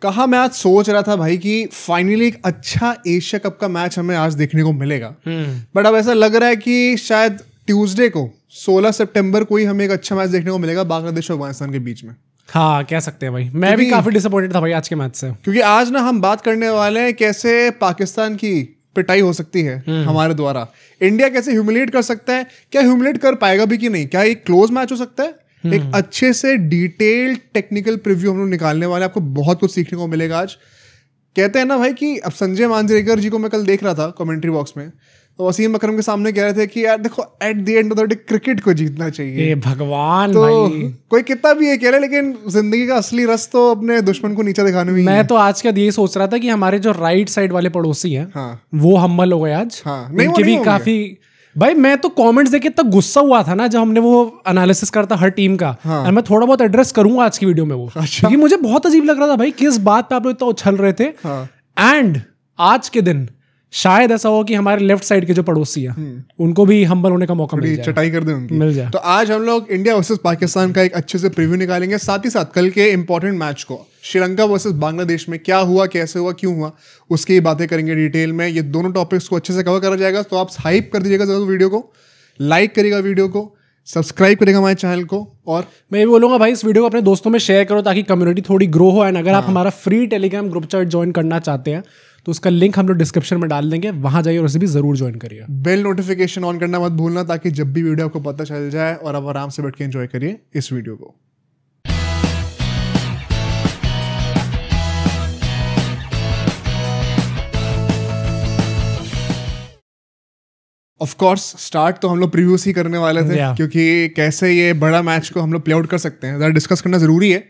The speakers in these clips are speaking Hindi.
कहा मैं आज सोच रहा था भाई कि फाइनली एक अच्छा एशिया कप का मैच हमें आज देखने को मिलेगा, बट अब ऐसा लग रहा है कि शायद ट्यूसडे को 16 सितंबर को ही हमें एक अच्छा मैच देखने को मिलेगा बांग्लादेश और अफगानिस्तान के बीच में। हाँ कह सकते हैं भाई, मैं भी काफी डिसअपॉइंटेड था भाई आज के मैच से, क्योंकि आज ना हम बात करने वाले हैं कैसे पाकिस्तान की पिटाई हो सकती है हमारे द्वारा, इंडिया कैसे ह्यूमिलेट कर सकता है, क्या ह्यूमिलेट कर पाएगा भी कि नहीं, क्या एक क्लोज मैच हो सकता है। एक अच्छे से डिटेल्ड टेक्निकल प्रीव्यू हम लोग निकालने वाले हैं, आपको बहुत कुछ सीखने को मिलेगा आज। कहते हैं ना भाई कि अब संजय मांजरेकर जी को मैं कल देख रहा था कमेंट्री बॉक्स में, तो वसीम अकरम के सामने कह रहे थे कि यार देखो at the end of the day cricket को जीतना चाहिए। भगवान तो भाई, कोई कितना भी ये कह रहे, लेकिन जिंदगी का असली रस तो अपने दुश्मन को नीचे दिखाने में। मैं तो आज का ये सोच रहा था कि हमारे जो राइट साइड वाले पड़ोसी हैं वो हम्बल हो गए आज। उनके भी काफी भाई, मैं तो कमेंट्स देख के इतना गुस्सा हुआ था ना जब हमने वो एनालिसिस करता हर टीम का, और मैं थोड़ा बहुत एड्रेस करूंगा आज की वीडियो में वो, क्योंकि मुझे बहुत अजीब लग रहा था भाई किस बात पे आप लोग इतना उछल रहे थे। एंड आज के दिन शायद ऐसा हो कि हमारे लेफ्ट साइड के जो पड़ोसी हैं उनको भी हम्बल होने का मौका मिल जाए, चटाई कर दे उनकी मिल जाए। तो आज हम लोग इंडिया वर्सेस पाकिस्तान का एक अच्छे से प्रीव्यू निकालेंगे, साथ ही साथ कल के इंपॉर्टेंट मैच को श्रीलंका वर्सेस बांग्लादेश में क्या हुआ, कैसे हुआ, क्यों हुआ, उसकी बातें करेंगे डिटेल में। ये दोनों टॉपिक्स को अच्छे से कवर करा जाएगा, तो आप हाइप कर दीजिएगा जरूर वीडियो को, लाइक करिएगा वीडियो को, सब्सक्राइब करेगा हमारे चैनल को, और मैं भी बोलूंगा भाई इस वीडियो को अपने दोस्तों में शेयर करो ताकि कम्युनिटी थोड़ी ग्रो हो। एंड अगर आप हमारा free Telegram group chat join करना चाहते हैं तो उसका लिंक हम लोग डिस्क्रिप्शन में डाल देंगे, वहां जाइए और उसे भी जरूर ज्वाइन करिए। बेल नोटिफिकेशन ऑन करना मत भूलना ताकि जब भी वीडियो आपको पता चल जाए और आप आराम से बैठ के एंजॉय करिए इस वीडियो को। ऑफ कोर्स स्टार्ट तो हम लोग प्रीव्यूज ही करने वाले थे, क्योंकि कैसे ये बड़ा मैच को हम लोग प्ले आउट कर सकते हैं, ज़रा डिस्कस करना जरूरी है।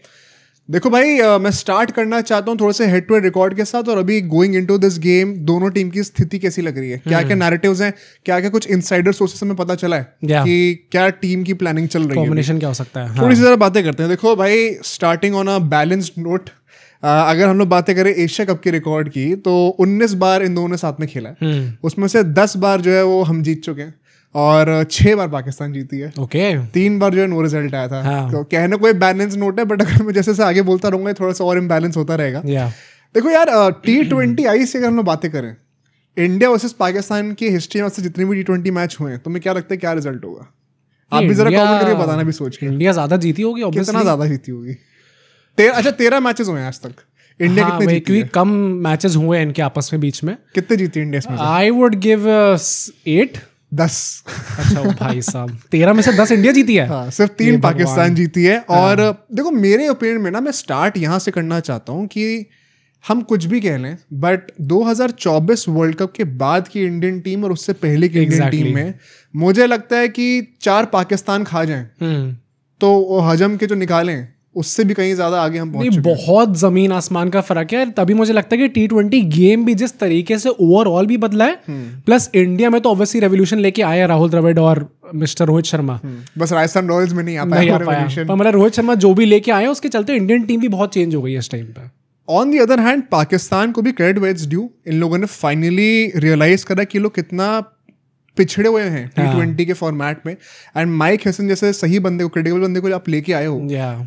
देखो भाई, मैं स्टार्ट करना चाहता हूँ थोड़े से हेड टू हेड रिकॉर्ड के साथ, और अभी गोइंग इनटू दिस गेम दोनों टीम की स्थिति कैसी लग रही है, क्या क्या नैरेटिव्स हैं, क्या क्या कुछ इनसाइडर सोर्सेस में पता चला है कि क्या टीम की प्लानिंग चल रही है, कॉम्बिनेशन क्या हो सकता है। थोड़ी सी जरा बातें करते हैं। देखो भाई, starting on a balanced note, अगर हम लोग बातें करें एशिया कप के रिकॉर्ड की, तो 19 बार इन दोनों ने साथ में खेला है, उसमें से 10 बार जो है वो हम जीत चुके हैं और 6 बार पाकिस्तान जीती है। 3 बार जो है नो रिजल्ट आया था। तो कहने कोई बैलेंस नोट है, बट अगर मैं जैसे से आगे बोलता रहूंगा थोड़ा सा और इम्बैलेंस होता रहेगा। देखो यार, T20 आई से अगर हम लोग बातें करें, इंडिया वर्सेस पाकिस्तान की हिस्ट्री में से जितने भी T20 मैच हुए हैं, तुम्हें क्या लगता है क्या रिजल्ट होगा? आप भी जरा कमेंट करके बताना भी सोच के। इंडिया ज्यादा जीती होगी, कितना ज्यादा जीती होगी? 13 मैचेस हुए हैं आज तक। इंडिया कितने जीती है? क्योंकि कम मैचेस हुए हैं इनके आपस में बीच में। कितने जीती इंडिया इसमें? I would give 8 10। अच्छा भाई साहब, 13 में से 10 इंडिया जीती है। हाँ, सिर्फ 3 पाकिस्तान जीती है। और देखो मेरे ओपिनियन में ना, मैं स्टार्ट यहाँ से करना चाहता हूँ कि हम कुछ भी कह लें, बट 2024 वर्ल्ड कप के बाद की इंडियन टीम और उससे पहले की इंडियन टीम में मुझे लगता है कि 4 पाकिस्तान खा जाएं तो वो हजम के जो निकालें उससे भी कहीं ज्यादा आगे हम पहुंच चुके हैं। बहुत जमीन आसमान का फर्क है। तभी मुझे लगता है कि T20 गेम भी जिस तरीके से ओवरऑल भी बदला है, प्लस इंडिया में तो ऑब्वियसली रेवोल्यूशन लेके आए राहुल द्रविड़ और मिस्टर रोहित शर्मा। बस राजस्थान रॉयल्स में नहीं आ पाया पर मतलब रोहित शर्मा जो भी लेके आए उसके चलते इंडियन टीम भी बहुत चेंज हो गई है इस टाइम पे। On the other hand, Pakistan को भी क्रेडिट वेयर इज ड्यू। इन लोगों ने फाइनली रियलाइज करा कि लोग कितना पिछड़े हुए हैं T20 के फॉर्मेट में, एंड माइक हैसन जैसे सही बंदे को, क्रेडिबल बंदे को आप लेके आए हो,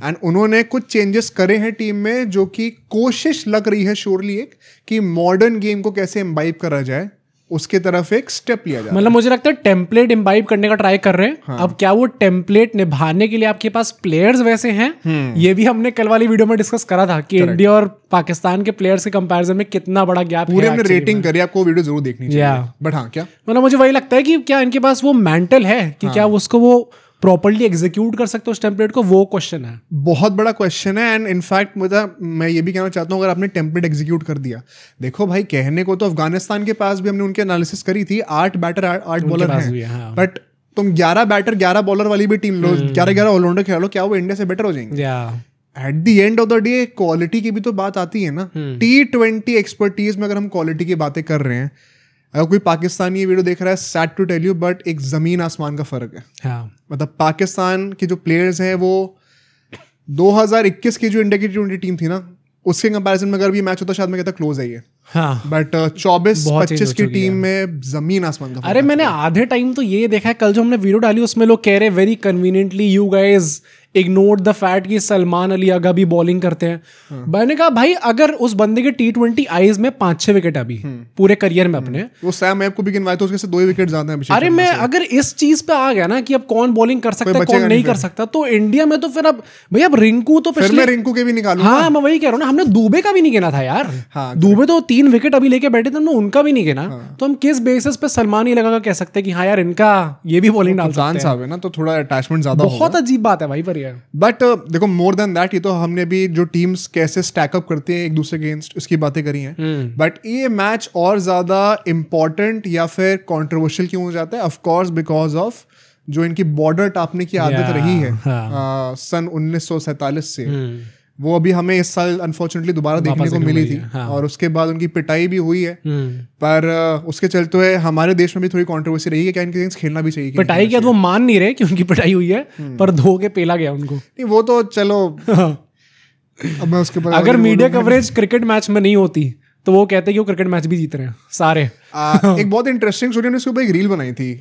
एंड उन्होंने कुछ चेंजेस करे हैं टीम में, जो कि कोशिश लग रही है श्योरली एक कि मॉडर्न गेम को कैसे इम्बाइब करा जाए, उसके तरफ एक स्टेप लिया जाए। मतलब मुझे लगता है टेम्पलेट इम्बाइब करने का ट्राई कर रहे हैं। अब क्या वो टेम्पलेट निभाने के लिए आपके पास प्लेयर्स वैसे हैं? ये भी हमने कल वाली वीडियो में डिस्कस करा था कि इंडिया और पाकिस्तान के प्लेयर्स के कंपैरिजन में कितना बड़ा गैप है। पूरे हमने रेटिंग करी, आपको वीडियो जरूर देखनी चाहिए। बट हाँ, क्या मतलब मुझे वही लगता है कि क्या इनके पास वो मेंटल है कि क्या उसको वो प्रॉपर्ली एग्जीक्यूट कर सकते हो उस टेम्पलेट को, वो क्वेश्चन है, बहुत बड़ा क्वेश्चन है। एंड इनफैक्ट मैं ये भी कहना चाहता हूँ, अगर आपने टेम्पलेट एग्जीक्यूट कर दिया, देखो भाई कहने को तो अफगानिस्तान के पास भी हमने उनकी एनालिसिस करी थी, 8 बैटर 8 बॉलर हैं, बट तुम 11 बैटर 11 बॉलर वाली भी टीम लो, 11 ऑलराउंडर खेलो, क्या वो इंडिया से बेटर हो जाएंगे? At the end of the day quality की भी तो बात आती है ना। T20 एक्सपर्टीज में अगर हम क्वालिटी की बातें कर रहे हैं, अगर कोई पाकिस्तानी ये वीडियो देख रहा है, sad to tell you, but एक जमीन आसमान का फर्क है। मतलब पाकिस्तान के जो प्लेयर्स हैं वो 2021 की जो इंडिया की T20 टीम थी ना, उसके कंपैरिजन में अगर भी मैच होता शायद मैं कहता क्लोज है ये। बट 24-25 की टीम में जमीन आसमान का। अरे मैंने आधे टाइम तो ये देखा है, कल जो हमने वीडियो डाली उसमें लोग कह रहे very conveniently you guys ignored the fact कि सलमान अली अगा भी बॉलिंग करते हैं। मैंने कहा भाई अगर उस बंदे के T20 आईज में 5-6 विकेट अभी पूरे करियर में अपने, वो सैम ऐप को भी गिनवाए तो उसके से 2 विकेट ज्यादा है। अरे मैं अगर इस चीज पे आ गया ना कि अब कौन बॉलिंग कर सकता है कौन नहीं कर सकता, तो इंडिया में तो फिर अब भैया अब रिंकू तो पिछले रिंकू के भी निकालूंगा। हाँ मैं वही कह रहा हूँ ना, हमने दुबे का भी नहीं गिना था यार। दुबे तो 3 विकेट अभी लेके बैठे थे, हमने उनका भी नहीं गिना। तो हम किस बेसिस पे सलमान ही लगा कह सकते हैं कि हाँ यार इनका ये भी बॉलिंग डाल सकते हैं ना, तो थोड़ा अटैचमेंट ज्यादा बहुत अजीब बात है भाई पर यार। बट देखो मोर देन दैट, ये तो हमने भी जो टीम्स कैसे स्टैकअप करते हैं एक दूसरे के अगेंस्ट उसकी बातें करी हैं। बट ये मैच और ज्यादा इंपॉर्टेंट या फिर कंट्रोवर्शियल क्यों हो जाता है? ऑफ कोर्स बिकॉज ऑफ जो इनकी बॉर्डर टापने की आदत रही है सन 1947 से, वो अभी हमें इस साल अनफॉर्चुनेटली दोबारा देखने को मिली थी। और उसके बाद उनकी पिटाई भी हुई है। पर उसके चलते हुए हमारे देश में भी थोड़ी कंट्रोवर्सी रही है कि इनके अगेंस्ट खेलना भी चाहिए। पिटाई के बाद वो मान नहीं रहे कि उनकी पिटाई हुई है, पर धो के पेला गया उनको। नहीं वो तो चलो अब मैं उसके बाद अगर मीडिया कवरेज क्रिकेट मैच में नहीं होती तो वो कहते हैं कि वो क्रिकेट मैच भी जीत रहे हैं सारे। एक बहुत इंटरेस्टिंग स्टोरी ने उसके ऊपर एक रील बनाई थी।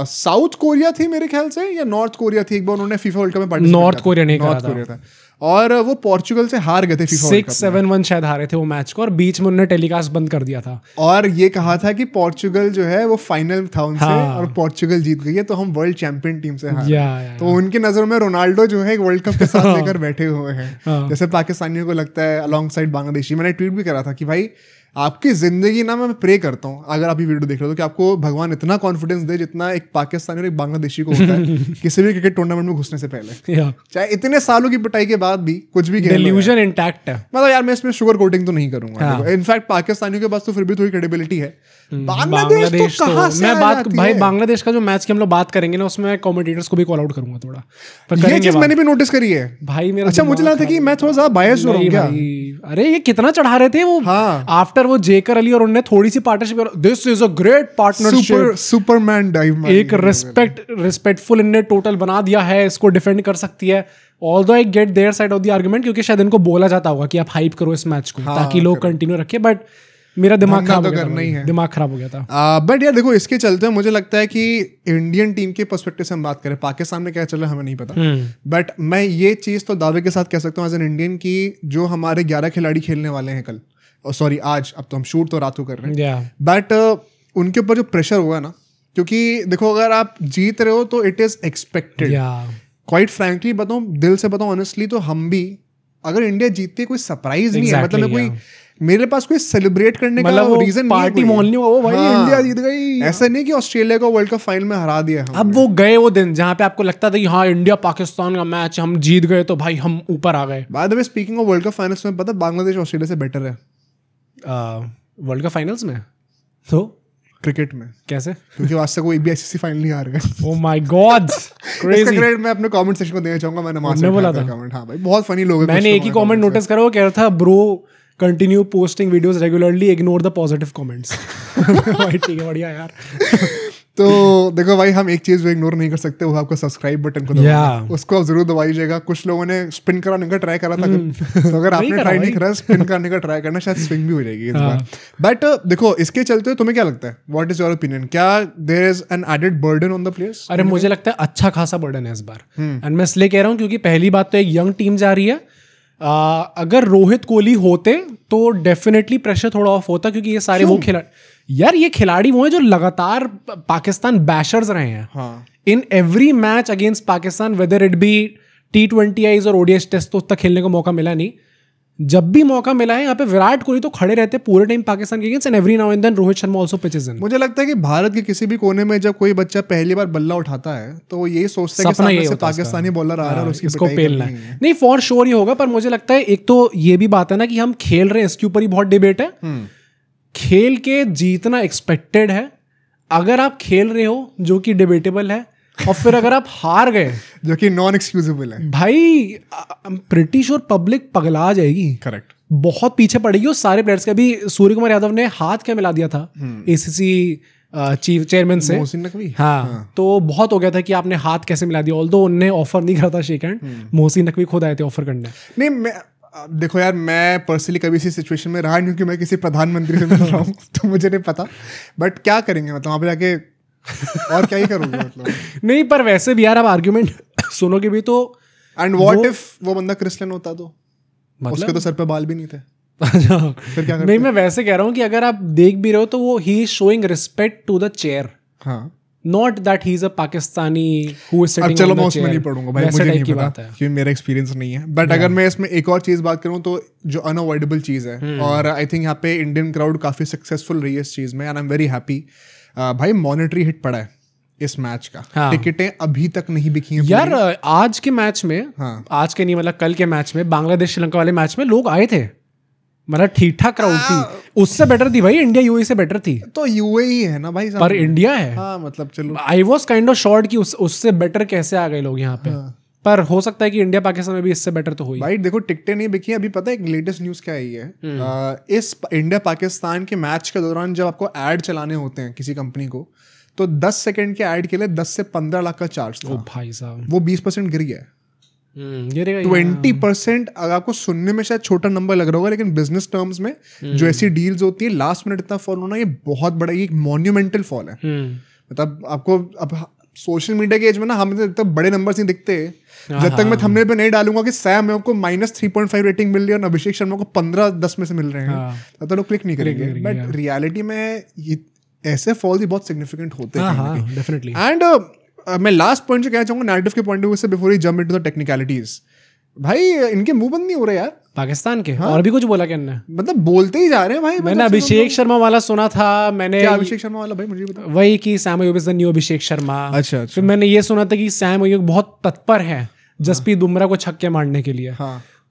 साउथ कोरिया थी मेरे ख्याल से या नॉर्थ कोरिया थी, एक बार उन्होंने फीफा वर्ल्ड कप में पार्टिसिपेट किया। नॉर्थ कोरिया नहीं करा था। और वो पोर्चुगल से हार गए थे फीफा वर्ल्ड कप 6-7-1 शायद हारे थे वो मैच को, और बीच में उन्होंने टेलीकास्ट बंद कर दिया था और ये कहा था कि पोर्चुगल जो है वो फाइनल था उनसे और पोर्चुगल जीत गई है तो हम वर्ल्ड चैंपियन टीम से हारे। तो उनकी नजरों में रोनाल्डो जो है वर्ल्ड कप के साथ लेकर बैठे हुए हैं, जैसे पाकिस्तानियों को लगता है अलॉन्ग साइड बांग्लादेशी। मैंने ट्वीट भी करा था कि भाई आपकी जिंदगी ना, मैं प्रे करता हूँ अगर आप ये वीडियो देख रहे हो तो कि आपको भगवान इतना कॉन्फिडेंस दे जितना एक पाकिस्तानी और एक बांग्लादेशी को होता है किसी भी क्रिकेट टूर्नामेंट में घुसने से पहले। चाहे इतने सालों की पिटाई के बाद भी कुछ भी डिल्यूजन इंटैक्ट है। मतलब यार मैं इसमें शुगर कोटिंग तो नहीं करूंगा। इनफैक्ट पाकिस्तानियों के पास तो फिर भी थोड़ी क्रेडिबिलिटी है। बांग्लादेश तो कहां से मैं बात भाई बांग्लादेश का जो मैच की हम लोग बात करेंगे ना उसमें कमेंटेटर्स को भी कॉल आउट करूंगा थोड़ा, पर ये चीज मैंने भी नोटिस करी है भाई मेरा। अच्छा मुझे लगा था कि मैं थोड़ा सा बायस हो रहा हूं क्या? अरे ये कितना चढ़ा रहे थे वो आफ्टर वो जेकर अली और उन्होंने थोड़ी सी partnership, this is a great partnership, Superman dive, एक रिस्पेक्टफुल इनने टोटल बना दिया है, इसको डिफेंड कर सकती है। Although I get their side of the argument क्योंकि शायद इनको बोला जाता होगा कि आप हाइप करो इस मैच को ताकि लोग कंटिन्यू रखे, बट मेरा दिमाग खराब हो गया, दिमाग खराब हो गया था। बट यार देखो इसके चलते मुझे लगता है कि इंडियन टीम के पर्सपेक्टिव से हम बात करें, पाकिस्तान में क्या चल रहा है हमें नहीं पता, बट मैं ये चीज तो दावे के साथ कह सकता हूँ एज एन इंडियन की जो हमारे 11 खिलाड़ी खेलने वाले हैं कल, सॉरी आज, अब तो हम शूट तो रात को कर रहे हैं, बट उनके ऊपर जो प्रेशर हुआ है ना, क्योंकि देखो अगर आप जीत रहे हो तो it is expected. Quite frankly बताऊं, दिल से बताऊं ऑनेस्टली, तो हम भी अगर इंडिया जीतती है कोई सरप्राइज नहीं है। मतलब कोई मेरे पास कोई सेलिब्रेट करने का रीजन पार्टी माहौल नहीं हुआ, भाई इंडिया जीत गई। ऐसा नहीं कि ऑस्ट्रेलिया को वर्ल्ड कप फाइनल में हरा दिया। अब वो गए वो दिन जहां पे आपको लगता था कि हाँ इंडिया पाकिस्तान का मैच हम जीत गए तो भाई हम ऊपर आ गए। By the way speaking of world cup finals में पता बांग्लादेश ऑस्ट्रेलिया से बेटर है वर्ल्ड कप फाइनल्स में तो क्रिकेट में। कैसे? क्योंकि आज तक कोई भी आईसीसी फाइनल नहीं हार गए। Oh my God crazy. इसका क्रेडिट मैं अपने कमेंट सेक्शन को देना चाहूंगा। मैंने बोला था कमेंट, हाँ भाई बहुत फनी लोग हैं। मैंने एक ही कमेंट नोटिस करा, वो कह रहा था bro continue posting videos regularly, ignore the positive comments. भाई ठीक है, बढ़िया यार। तो देखो भाई हम एक चीज इग्नोर नहीं कर सकते, वो आपका सब्सक्राइब बटन को दबाना, उसको आप जरूर दबाइएगा। कुछ लोगों ने स्पिन कराने का ट्राई करा था, तो अगर आपने ट्राई नहीं करा स्पिन करने का ट्राई करना, शायद स्विंग भी हो जाएगी इस बार। बट देखो इसके चलते तुम्हें क्या लगता है, व्हाट इज योर ओपिनियन, क्या there is an added burden on the players? अरे मुझे लगता है अच्छा खासा बर्डन है इस बार, एंड मैं इसलिए कह रहा हूँ क्योंकि पहली बात तो एक यंग टीम जा रही है। अगर रोहित कोहली होते तो डेफिनेटली प्रेशर थोड़ा ऑफ होता, क्योंकि ये सारे वो खिलाड़ी यार, ये खिलाड़ी वो हैं जो लगातार पाकिस्तान बैशर्स रहे हैं in every match against Pakistan, whether it be T20 और ODI टेस्ट तो तक खेलने का मौका मिला नहीं। जब भी मौका मिला है यहाँ पे विराट कोहली तो खड़े रहते पूरे टाइम पाकिस्तान के against, and every now and then Rohit Sharma also pitches in. मुझे लगता है कि भारत के किसी भी कोने में जब कोई बच्चा पहली बार बल्ला उठाता है तो वो यही सोचता है कि सामने से पाकिस्तानी बॉलर आ रहा है और उसकी इसको पेलना है। नहीं फॉर श्योर ही होगा, पर मुझे लगता है एक तो ये भी बात है ना कि हम खेल रहे हैं, इसके ऊपर ही बहुत डिबेट है। खेल के जीतना एक्सपेक्टेड है, अगर आप खेल रहे हो जो कि डिबेटेबल है, और फिर अगर आप हार गए जो कि नॉन एक्सक्यूजेबल है, भाई प्रिटी श्योर पब्लिक पगला जाएगी। करेक्ट, बहुत पीछे पड़ेगी उस सारे प्लेयर्स के। अभी सूर्य कुमार यादव ने हाथ क्या मिला दिया था ACC चीफ चेयरमैन से, मोहसिन नकवी। हाँ, तो बहुत हो गया था कि आपने हाथ कैसे मिला दिया, ऑल्दो उन्होंने ऑफर नहीं करा था शेक हैंड, मोहसिन नकवी खुद आए थे ऑफर करने। नहीं मैं देखो यार, मैं पर्सनली कभी इसी सिचुएशन में रहा नहीं, क्योंकि मैं किसी प्रधानमंत्री से मिल रहा हूँ तो मुझे नहीं पता, बट क्या करेंगे मतलब वहाँ पे जाके और क्या ही करोगे मतलब। नहीं पर वैसे भी यार आप आर्ग्यूमेंट सुनोगे भी तो एंड व्हाट इफ वो बंदा क्रिस्टियन होता तो मतलब? उसके तो सर पे बाल भी नहीं थे। फिर क्या नहीं, मैं वैसे कह रहा हूँ कि अगर आप देख भी रहे हो तो वो he is showing respect to the chair, not that he is a Pakistani who is sitting. चलो मैं उसमें नहीं पढ़ूंगा भाई, मुझे नहीं पता क्योंकि मेरा एक्सपीरियंस नहीं है। बट अगर मैं इसमें एक और चीज बात करूँ तो जो अनअवॉइडेबल चीज है, और आई थिंक यहाँ पे इंडियन क्राउड काफी सक्सेसफुल रही है इस चीज में, and I am very happy. भाई मॉनेटरी हिट पड़ा है इस मैच का। टिकटें अभी तक नहीं बिकी हैं यार। आज के मैच में, आज के नहीं मतलब कल के मैच में, बांग्लादेश श्रीलंका वाले मैच में लोग आए थे, मतलब ठीक ठाक क्राउड थी। उससे बेटर थी भाई, इंडिया यूएई से बेटर थी। तो यूएई है ना भाई, पर इंडिया है। हाँ मतलब चलो, I was kind of short कि उससे बेटर कैसे आ गए लोग यहाँ पे। पर हो सकता है कि इंडिया पाकिस्तान में भी इससे बेटर तो हुई। भाई देखो टिकटें नहीं बिकी। अभी पता है एक लेटेस्ट न्यूज़ क्या आई है, इस इंडिया पाकिस्तान के मैच के दौरान जब आपको ऐड चलाने होते हैं किसी कंपनी को, तो 10 सेकंड के ऐड के लिए 10 से 15 लाख का चार्ज था। ओ भाई साहब, वो 20% गिर गया है। 20%। अगर आपको सुनने में शायद छोटा नंबर लग रहा होगा, लेकिन बिजनेस टर्म्स में जो ऐसी डील्स होती है लास्ट मिनट इतना फॉल होना, ये बहुत बड़ा, ये मॉन्यूमेंटल फॉल है। मतलब आपको अब सोशल मीडिया के एज में ना हमें तो बड़े नंबर्स नहीं दिखते। जब तक मैं थंबनेल पे नहीं डालूंगा कि सैम को -3.5 रेटिंग मिल रही है और अभिषेक शर्मा को 15-10 में से मिल रहे हैं, तब तो लोग क्लिक नहीं करेंगे। बट रियलिटी में ये ऐसे फॉल भी बहुत सिग्निफिकेंट होते हैं डेफिनेटली। एंड मैं लास्ट पॉइंट जो कहना चाहूंगा नैरेटिव के पॉइंट ऑफ व्यू से, before he jump into the technicalities, भाई इनके मुंह बंद नहीं हो रहे यार पाकिस्तान के। और भी कुछ बोला क्या इन्होंने? मतलब बोलते ही जा रहे हैं भाई। मैंने अभिषेक शर्मा वाला सुना था। मैंने क्या अभिषेक शर्मा वाला भाई मुझे बता। वही कि Saim Ayub is the new Abhishek Sharma. अच्छा। फिर मैंने ये सुना था कि सैम अयूब बहुत तत्पर है जसप्रीत बुमराह को छक्के मारने के लिए।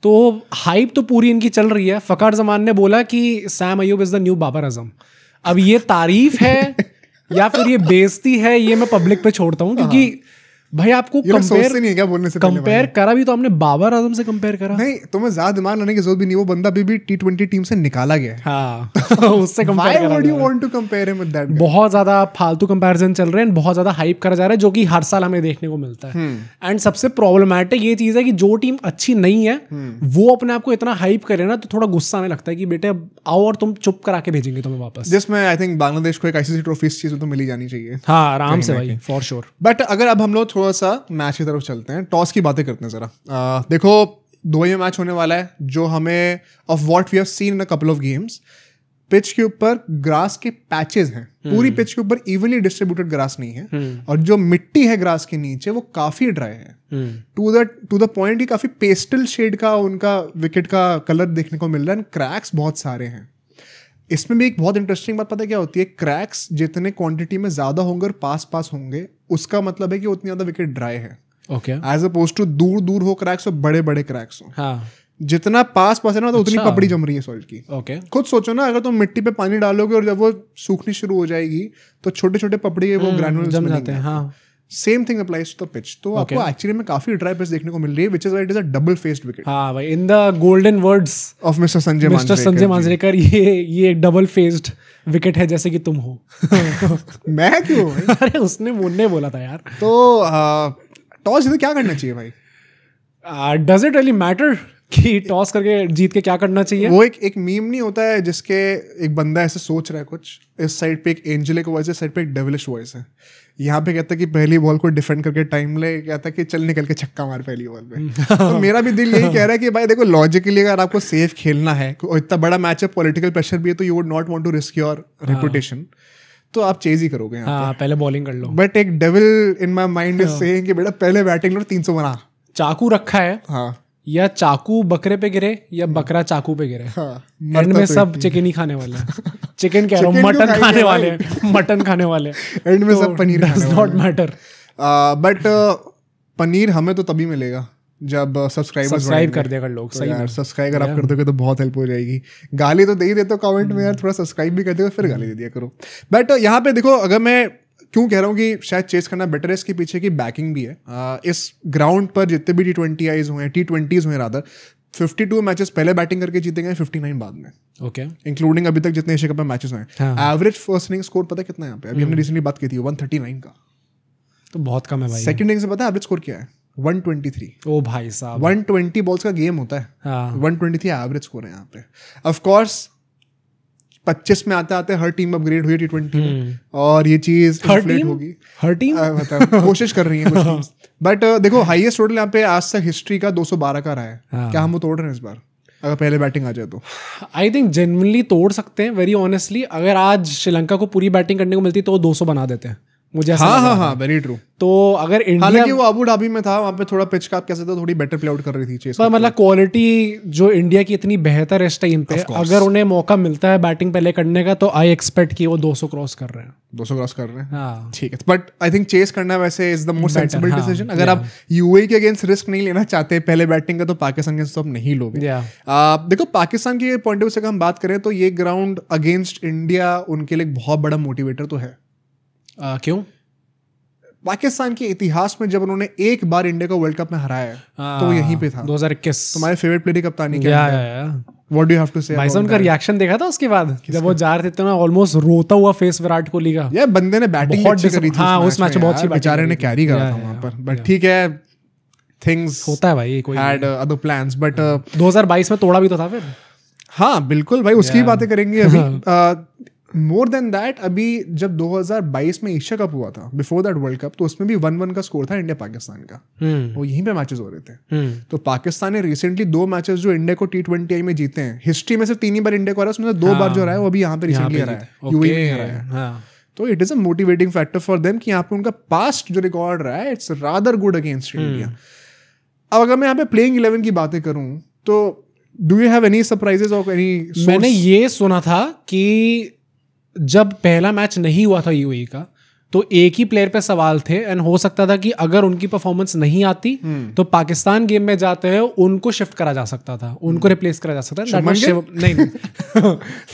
तो हाइप तो पूरी इनकी चल रही है। फकर जमान ने बोला कि Saim Ayub is the new Babar Azam. अब ये तारीफ है या फिर ये बेइज्जती है, ये मैं पब्लिक पे छोड़ता हूँ, क्योंकि भाई आपको कंपेयर करा भी तो हमने बाबर आजम से कंपेयर करा नहीं। तुम्हें ज्यादा दिमाग लाने की जरूरत भी नहीं, वो बंदा अभी भी T20 टीम से निकाला गया है। हाँ। उससे compare Why would you want to compare him with that guy? बहुत ज्यादा फालतू कंपैरिजन चल रहे हैं, बहुत ज्यादा हाइप करा जा रहा है, जो कि हर साल हमें देखने को मिलता है। एंड सबसे प्रॉब्लमैटिक ये चीज है कि जो टीम अच्छी नहीं है वो अपने आप को इतना हाइप करे ना, तो थोड़ा गुस्सा आने लगता है कि बेटे आओ और तुम चुप करा के भेजेंगे तुम्हें वापस। जिसमें आई थिंक बांग्लादेश को एक ICC ट्रॉफी इस चीज में तो मिल ही जानी चाहिए। हाँ आराम से भाई, फॉर श्योर। बट अगर अब हम लोग थोड़ा सा मैच की तरफ चलते हैं, टॉस की बातें करते हैं जरा। देखो दुबई में मैच होने वाला है, जो हमें of what we have seen in a couple of games, pitch के ऊपर ग्रास के पैचेस हैं। पूरी पिच के ऊपर इवनली डिस्ट्रीब्यूटेड ग्रास नहीं है, और जो मिट्टी है ग्रास के नीचे वो काफी ड्राई है, टू द पॉइंट कि काफी पेस्टल शेड का उनका विकेट का कलर देखने को मिल रहा है। क्रैक्स बहुत सारे हैं। इसमें भी एक बहुत इंटरेस्टिंग बात पता है क्या होती है, क्रैक्स जितने क्वांटिटी में ज्यादा होंगे और पास होंगे, उसका मतलब है कि उतनी ज्यादा विकेट ड्राई है। ओके। एज अपोज टू दूर हो क्रैक्स और बड़े क्रैक्स हो। हाँ। जितना पास है ना, तो उतनी पपड़ी जम रही है सॉइल की। ओके। खुद सोचो ना, अगर तुम मिट्टी पे पानी डालोगे और जब वो सूखनी शुरू हो जाएगी तो छोटे पपड़ी के वो ग्रैन्युल्स जम जाते हैं। हाँ। Same thing applies to the pitch. तो आपको एक्चुअली में काफी ड्राई पिच देखने को मिल रही है, which is why it is a double faced wicket. हाँ भाई, in the golden words of mister Sanjay Manjrekar, ये एक डबल फेस्ड विकेट है जैसे कि तुम हो। मैं क्यों? अरे उसने मुन्ने बोला था यार। तो टॉस जीते क्या करना चाहिए भाई? डज इट रियली मैटर कि टॉस करके जीत के क्या करना चाहिए? वो एक मीम नहीं होता है जिसके एक बंदा ऐसे सोच रहा है कुछ, इस साइड पे एक एंजेलिक वॉइस है, साइड पे एक डेविलिश वॉइस है। यहाँ पे कहता है कि पहली बॉल को डिफेंड करके टाइम ले, कहता है कि चल निकल के छक्का मार पहली बॉल पे। तो मेरा भी दिल यही कह रहा है कि भाई देखो लॉजिकली अगर आपको सेफ खेलना है, इतना बड़ा मैच है, पॉलिटिकल प्रेशर भी है, तो you would not want to risk your reputation, तो आप चेज ही करोगे। हाँ, पहले बॉलिंग कर लो। बट एक devil in my mind is saying कि बेटा पहले बैटिंग लो, 300 बना। चाकू रखा है। हाँ। या चाकू बकरे पे गिरे या बकरा चाकू पे गिरे। हाँ, एंड में सब चिकन ही खाने वाले हैं। चिकन कह रहा हूँ, मटन खाने वाले हैं, मटन खाने वाले। एंड में सब paneer does not matter. But paneer हमें तो तभी मिलेगा जब सब्सक्राइब कर देगा लोग। सही यार सब्सक्राइब अगर आप कर दोगे तो बहुत हेल्प हो जाएगी। गाली तो दे ही देते हो कमेंट में यार, थोड़ा सब्सक्राइब भी कर दो फिर गाली दे दिया करो। बट यहाँ पे देखो, अगर मैं क्यों कह रहा हूँ कि शायद चेस करना बेटर है, इसके पीछे की बैकिंग भी है। इस ग्राउंड पर जितने भी T20s हुए, T20s हुए रादर, 52 मैचेस पहले बैटिंग करके जीते गए, 59 बाद में। ओके। इंक्लूडिंग अभी तक जितने एशिया कप में मैचेस हुए। एवरेज फर्स्ट इनिंग स्कोर पता कितना है यहाँ पे? अभी हमने रिसेंटली बात की थी 139 का, तो बहुत कम है भाई। सेकंड इनिंग से पता है एवरेज स्कोर क्या है? 123। ओ भाई साहब, 120 बॉल्स का गेम होता है। 123 एवरेज स्कोर है यहाँ पे। ऑफ कोर्स 25 में आते हर टीम अपग्रेड हुई T20 में, और ये चीज इन्फ्लेट होगी। हर टीम मतलब कोशिश कर रही है कुछ टीम्स, बट देखो हाईएस्ट टोटल यहाँ पे आज तक हिस्ट्री का 212 का रहा है। क्या हम वो तोड़ रहे हैं इस बार अगर पहले बैटिंग आ जाए तो? आई थिंक जेन्युइनली तोड़ सकते हैं, वेरी ऑनेस्टली। अगर आज श्रीलंका को पूरी बैटिंग करने को मिलती तो वो 200 बना देते हैं मुझे ऐसा। हाँ वेरी ट्रू। तो अगर इंडिया, हालांकि वो अबू धाबी में था, वहाँ पे थोड़ा पिच का आप कह सकते हो थोड़ी बेटर प्ले आउट कर रही थी चेस, पर मतलब क्वालिटी जो इंडिया की इतनी बेहतर है इस टाइम पे, अगर उन्हें मौका मिलता है बैटिंग पहले करने का तो आई एक्सपेक्ट कि वो 200 क्रॉस कर रहे हैं। 200 क्रॉस कर रहे हैं, ठीक है। बट आई थिंक चेस करना वैसे is the most sensible decision. अगर आप यूएई के अगेंस्ट रिस्क नहीं लेना चाहते पहले बैटिंग का, तो पाकिस्तान के अगेंस्ट तो आप नहीं लोगे। देखो पाकिस्तान के पॉइंट ऑफ व्यू से हम बात करें तो ये ग्राउंड अगेंस्ट इंडिया उनके लिए बहुत बड़ा मोटिवेटर तो है। क्यों? पाकिस्तान के इतिहास में जब उन्होंने एक बार इंडिया को वर्ल्ड कप में हराया है तो वो यहीं पे था 2021। तुम्हारे फेवरेट प्लेयर की कप्तानी क्या है? What do you have to say? भाई साहब उनका रिएक्शन देखा था उसके बाद जब वो जा रहे थे ना, ऑलमोस्ट रोता हुआ फेस विराट कोहली का। यार बंदे ने बैटिंग बहुत अच्छी करी थी। हाँ उस मैच में बहुत अच्छी बेचारे ने कैरी करा था वहां पर, बट ठीक है, थिंग्स होता है भाई, कोई हैड अदर प्लान्स। बट 2022 में तोड़ा भी तो था फिर। हाँ बिल्कुल भाई, उसकी बातें करेंगे अभी। मोर देन दैट, अभी जब 2022 में एशिया कप हुआ था, बिफोर दैट वर्ल्ड कप, तो उसमें भी 1-1 का स्कोर था इंडिया पाकिस्तान का। वो यहीं पे मैचेस हो रहे थे। तो पाकिस्तान ने रिसेंटली 2 मैचेस जो इंडिया को T20I में जीते हैं, हिस्ट्री में सिर्फ 3 ही बार इंडिया को आ रहा है, उसमें से 2 बार जो रहा है वो अभी यहाँ पे रिसेंटली आ रहा है, यूएई में आ रहा है। तो it is a motivating factor for them कि यहाँ पे उनका पास्ट जो रिकॉर्ड रहा है it's rather good against India. अब अगर मैं यहाँ पे प्लेइंग 11 की बातें करूँ तो do you have any surprises और एनी? मैंने ये सुना था कि जब पहला मैच नहीं हुआ था यूएई का तो एक ही प्लेयर पे सवाल थे, एंड हो सकता था कि अगर उनकी परफॉर्मेंस नहीं आती तो पाकिस्तान गेम में जाते हैं उनको शिफ्ट करा जा सकता था, उनको रिप्लेस करा जा सकता था।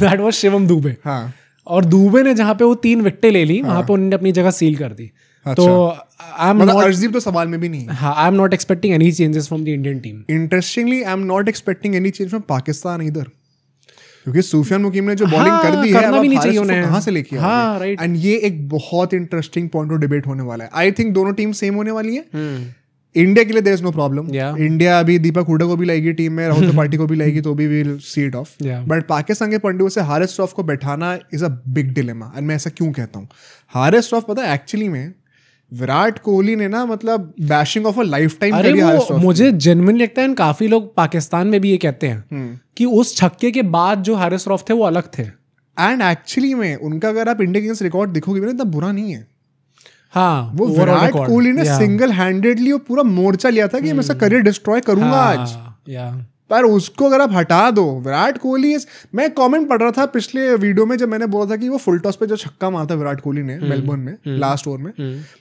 That was Shivam Dubey. हाँ। और दुबे ने जहां पे वो 3 विकेटें ले ली, वहां पे उन्होंने अपनी जगह सील कर दी। तो आई एम नॉट, अर्शदीप तो सवाल में भी नहीं है। हाँ, आई am not expecting any changes from the Indian team. Interestingly I am not expecting any change from Pakistan इधर, क्योंकि सूफियान मुकीम ने जो बॉलिंग कर दी है, करना भी नहीं चाहिए उन्हें, कहां से लेके हाँ, राइट। एंड ये एक बहुत इंटरेस्टिंग पॉइंट ऑफ डिबेट होने वाला है। आई थिंक दोनों टीम सेम होने वाली है। इंडिया के लिए there is no problem. India अभी दीपक हुडा को भी लाएगी टीम में, राहुल त्रिपाठी को भी लाएगी, तो भी will see it of. But Pakistan के पॉइंट ऑफ व्यू से हारिस श्रॉफ को बैठाना is a big dilemma. And मैं ऐसा क्यों कहता हूँ? हारिस श्रॉफ पता है एक्चुअली में विराट कोहली ने ना, मतलब bashing of a life time करी हारिस श्रॉफ। मुझे जेन्युइनली लगता है, काफी लोग पाकिस्तान में भी ये कहते हैं कि उस छक्के के बाद जो हारिस श्रॉफ थे वो अलग थे। एंड एक्चुअली में उनका अगर आप इंडिया के अगेंस्ट रिकॉर्ड देखोगे ना, इतना बुरा नहीं है। हाँ, वो विराट कोहली ने सिंगल हैंडेडली वो पूरा मोर्चा लिया था कि मैं इसका करियर डिस्ट्रॉय करूंगा आज। पर उसको अगर आप हटा दो, विराट कोहली, मैं कमेंट पढ़ रहा था पिछले वीडियो में जब मैंने बोला था कि वो फुल टॉस पे जो छक्का मारा था विराट कोहली ने मेलबोर्न में लास्ट ओवर में,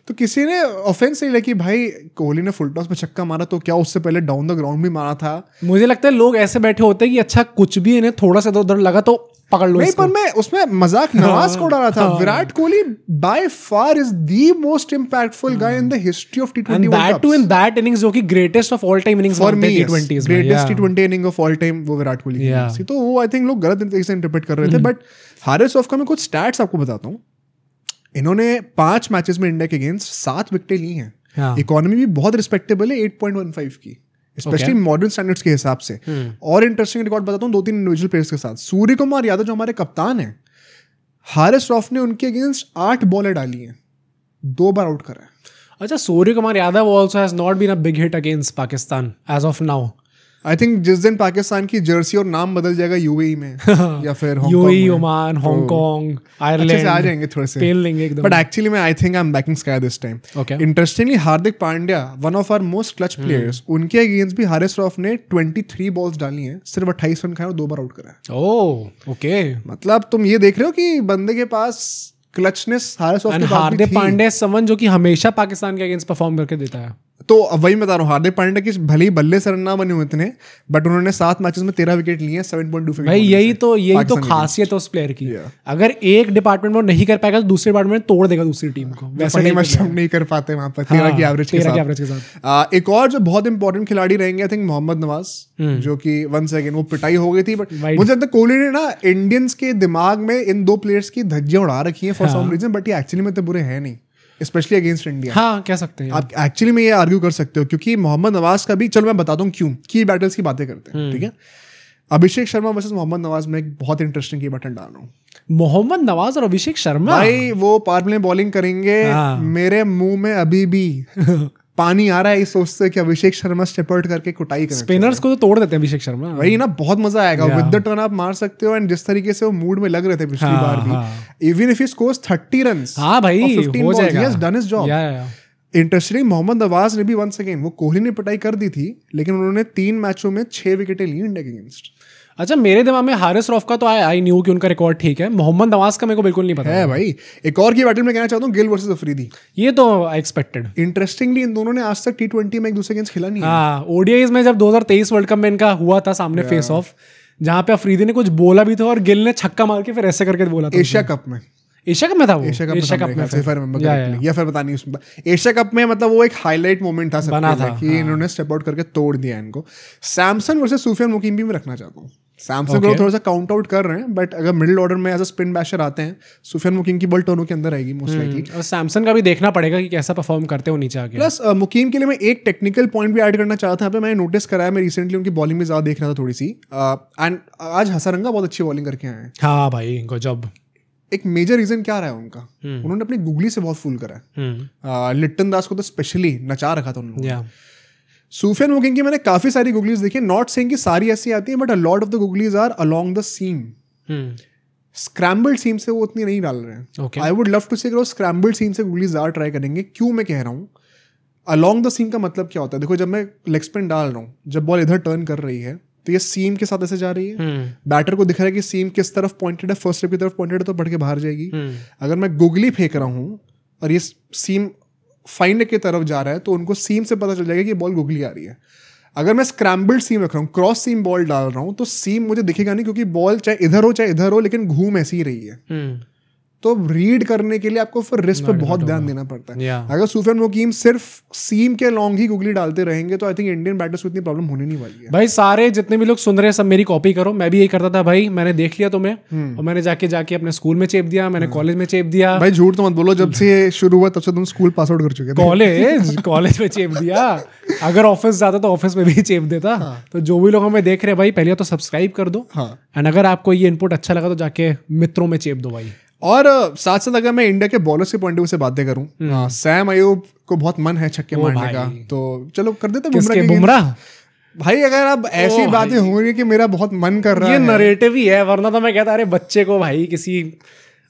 तो किसी ने ऑफेंस नहीं लिया कि भाई कोहली ने फुल टॉस पे छक्का मारा तो क्या उससे पहले डाउन द ग्राउंड भी मारा था। मुझे लगता है लोग ऐसे बैठे होते हैं कि अच्छा कुछ भी इन्हें थोड़ा सा उधर लगा तो पकड़ लो। नहीं, पर मैं उसमें मजाक नवाज को डाला था। Virat Kohli by far is the most impactful guy in the history of T20 World Cup, and that too in that innings जो कि greatest of all time innings for me, greatest T20 inning of all time वो विराट कोहली की थी। तो वो आई थिंक लोग गलत तरीके से इंटरप्रेट कर रहे थे। बट हारिस श्रॉफ का मैं कुछ स्टैट्स आपको बताता हूँ। इन्होंने 5 मैचेस में इंडिया के अगेंस्ट 7 विकेटें ली हैं। इकोनॉमी भी बहुत रिस्पेक्टेबल है 8.15 की, स्पेशली मॉडर्न स्टैंडर्ड्स के हिसाब से। और इंटरेस्टिंग रिकॉर्ड बताता हूँ 2-3 इंडिविजुअल प्लेयर्स के साथ। सूर्य कुमार यादव जो हमारे कप्तान हैं, हारिस श्रॉफ ने उनके अगेंस्ट 8 बॉलें डाली हैं, 2 बार आउट करा है। अच्छा, Surya Kumar Yadav also has not been a big hit against Pakistan as of now. I think जिस दिन पाकिस्तान की जर्सी और नाम बदल जाएगा यूएई में या फिर यूएई, ओमान, हांगकांग, आयरलैंड, अच्छे से आ जाएंगे थोड़े से, पेल लेंगे एकदम। बट एक्चुअली मैं I think I am backing SKY this time. Interestingly Hardik Pandya, one of our most clutch players, उनके अगेंस्ट भी हारिस श्रॉफ ने 23 बॉल्स डाली हैं, सिर्फ 28 रन खाए और 2 बार आउट करा है। ओह ओके, मतलब तुम ये देख रहे हो कि बंदे के पास क्लचनेस हारिस श्रॉफ के पास भी थी। हार्दिक पांड्या समवन जो कि हमेशा पाकिस्तान के अगेंस्ट परफॉर्म करके देता है। तो वही बता रहा हूँ, हार्दिक पांड्या की भले ही बल्ले से रन ना बने हुए इतने, बट उन्होंने 7 मैचेस में 13 विकेट लिए हैं, 7.25। भाई यही तो खासियत है उस प्लेयर की। अगर एक डिपार्टमेंट में नहीं कर पाएगा तो दूसरे डिपार्टमेंट में तोड़ देगा दूसरी टीम को। वैसे नहीं कर पाते वहां पर 13 की एवरेज के साथ। एक और जो बहुत इंपॉर्टेंट खिलाड़ी रहेंगे आई थिंक मोहम्मद नवाज, जो कि वंस अगेन वो पिटाई हो गई थी, बट मुझे लगता है कोहली ने ना इंडियंस के दिमाग में इन 2 प्लेयर्स की धज्जियां उड़ा रखी है फॉर सम रीजन, बट ये एक्चुअली में तो बुरे हैं नहीं, स्पेशली अगेंस्ट इंडिया। हाँ, कह सकते हैं आप एक्चुअली में ये आर्ग्यू कर सकते हो, क्योंकि मोहम्मद नवाज का भी, चलो मैं बताता हूँ क्यों, की बैटल्स की बातें करते हैं, ठीक है। अभिषेक शर्मा वर्सेस मोहम्मद नवाज में एक बहुत इंटरेस्टिंग की बटन डाल रहा हूँ। मोहम्मद नवाज और अभिषेक शर्मा, भाई वो पावर प्ले बॉलिंग करेंगे, मेरे मुंह में अभी भी पानी आ रहा है, सोचते कि अभिषेक शर्मा स्टेप आउट करके कुटाई कर, स्पिनर्स को तो तोड़ देते हैं अभिषेक शर्मा, वही ना, बहुत मजा आएगा। विद द टर्न आप मार सकते हो, एंड जिस तरीके से वो मूड में लग रहे थे पिछली बार भी, even if he scores 30 runs, हां भाई हो जाएगा, he has done his job. Interesting, Mohammad Nawaz ने भी वंस अगेन, वो कोहली ने पिटाई कर दी थी, लेकिन उन्होंने 3 मैचों में 6 विकेटें ली इंडिया के अगेंस्ट। अच्छा, मेरे दिमाग में हारिस रऊफ का तो आई न्यू कि उनका रिकॉर्ड ठीक है, मोहम्मद नवाज का मेरे को बिल्कुल नहीं पता है भाई। एक और की बैटल में कहना चाहता हूँ, गिल वर्सेस अफरीदी, ये तो एक्सपेक्टेड। इंटरेस्टिंगली इन दोनों ने आज तक T20 में एक दूसरे के अगेंस्ट खेला नहीं है। हाँ, ओडीआईज में जब 2023 वर्ल्ड कप में इनका हुआ था सामने फेस ऑफ, जहाँ पे अफरीदी ने कुछ बोला भी था और गिल ने छक्का मार के फिर ऐसे करके बोला था। एशिया कप में, एशिया कप में था वो, एशिया कप में या फिर पता नहीं उसमें, एशिया कप में मतलब वो एक हाईलाइट मोमेंट था सबके लिए कि इन्होंने स्टेप आउट करके तोड़ दिया इनको। सैमसन वर्सेस सूफियान मुकीम भी मैं रखना चाहता हूँ। सैमसन को थोड़ा सा काउंट आउट कर रहे हैं, बट अगर मिडिल ऑर्डर में एज अ स्पिन बैशर आते हैं, सूफियान मुकीम की बॉल टर्नों के अंदर आएगी मोस्ट लाइकली। और सैमसन का भी देखना पड़ेगा कि कैसा परफॉर्म करते हो नीचे आके। प्लस मुकीम के लिए मैं एक टेक्निकल पॉइंट भी ऐड करना चाहता था, यहाँ पे मैंने नोटिस करा है, मैं रिसेंटली उनकी बॉलिंग में ज्यादा देख रहा था थोड़ी सी, एंड आज हसरंगा बहुत अच्छी बॉलिंग करके आए हैं। हाँ भाई, गजब। एक मेजर रीजन क्या रहा है उनका, उन्होंने अपनी गुगली से बहुत फूल करा है। लिट्टन दास को तो स्पेशली नचा रखा था उन्होंने। सूफियान मुकीम की मैंने काफी सारी गुगलीज देखी, नॉट सेइंग कि सारी ऐसी आती है, but a lot of the googlies are along the seam. Scrambled seam से वो उतनी नहीं डाल रहे हैं। I would love to say scrambled seam से गुगलीज ज्यादा ट्राई करेंगे। क्यों मैं कह रहा हूँ अलोंग द सीम का मतलब क्या होता है? देखो, जब मैं लेग स्पिन डाल रहा हूँ, जब बॉल इधर टर्न कर रही है तो ये सीम के साथ ऐसे जा रही है, बैटर को दिख रहा है कि सीम किस तरफ पॉइंटेड है, फर्स्ट स्टेप की तरफ पॉइंटेड है तो बढ़ के बाहर जाएगी। अगर मैं गुगली फेंक रहा हूँ और ये सीम फाइंड की तरफ जा रहा है तो उनको सीम से पता चल जाएगा कि बॉल गुगली आ रही है। अगर मैं स्क्रैम्बल्ड सीम रख रहा हूँ, क्रॉस सीम बॉल डाल रहा हूँ, तो सीम मुझे दिखेगा नहीं, क्योंकि बॉल चाहे इधर हो लेकिन घूम ऐसी ही रही है। तो रीड करने के लिए आपको फिर रिस्ट पे बहुत ध्यान देना पड़ता है। अगर सूफियान मुकीम सिर्फ सीम के लॉन्ग ही गुगली डालते रहेंगे तो आई थिंक इंडियन बैटर्स को इतनी प्रॉब्लम होने नहीं वाली है। भाई सारे जितने भी लोग सुन रहे हैं सब मेरी कॉपी करो, मैं भी यही करता था भाई। मैंने देख लिया तुम्हें और मैंने जाके अपने स्कूल में चेप दिया, मैंने कॉलेज में चेप दिया। भाई झूठ तो मत बोलो, जब से शुरू हुआ तब से तुम स्कूल पास आउट कर चुके थे। कॉलेज में चेप दिया, अगर ऑफिस जाता तो ऑफिस में भी चेप देता। तो जो भी लोग हमें देख रहे हैं भाई, पहले तो सब्सक्राइब कर दो, एंड अगर आपको ये इनपुट अच्छा लगा तो जाके मित्रों में चेप दो भाई। और साथ साथ अगर मैं इंडिया के बॉलर्स के पॉइंट ऑफ व्यू से बातें करूं, सैम अयूब को बहुत मन है छक्के मारने का, तो चलो कर देते बुमराह। भाई अगर अब ऐसी बातें हो रही है कि मेरा बहुत मन कर रहा है, ये नरेटिव ही है, वरना तो मैं कहता अरे बच्चे को भाई किसी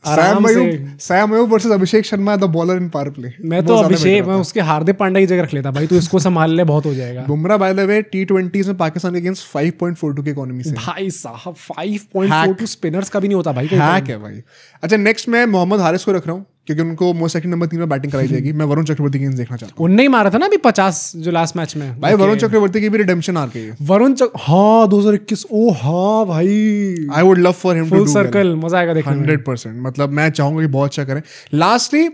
Sam Ayub versus Abhishek Sharma the bowler in power play. मैं तो अभिषेक, मैं उसके हार्दिक पांड्या की जगह रख लेता भाई, तू इसको संभाल ले, बहुत हो जाएगा। Bumrah by the way T20s में पाकिस्तान के अगेंस्ट 5.42 की इकोनॉमी से, भाई साहब 5.42 स्पिनर्स का भी नहीं होता भाई, हैक है भाई। अच्छा, नेक्स्ट मैं मोहम्मद हारिस को रख रहा हूँ क्योंकि उनको मोस्ट सेकंड नंबर 3 में बैटिंग कराई जाएगी। मैं वरुण चक्रवर्ती की देखना चाहता हूँ। उन्होंने ही मारा था ना अभी 50 जो लास्ट मैच में भाई। वरुण चक्रवर्ती की भी रिडेम्पशन आ गई है। हाँ 2021। ओ हाँ भाई, I would love for him to full circle, मजा आएगा देखने में 100%। मतलब मैं चाहूंगा कि बहुत अच्छा करें। Lastly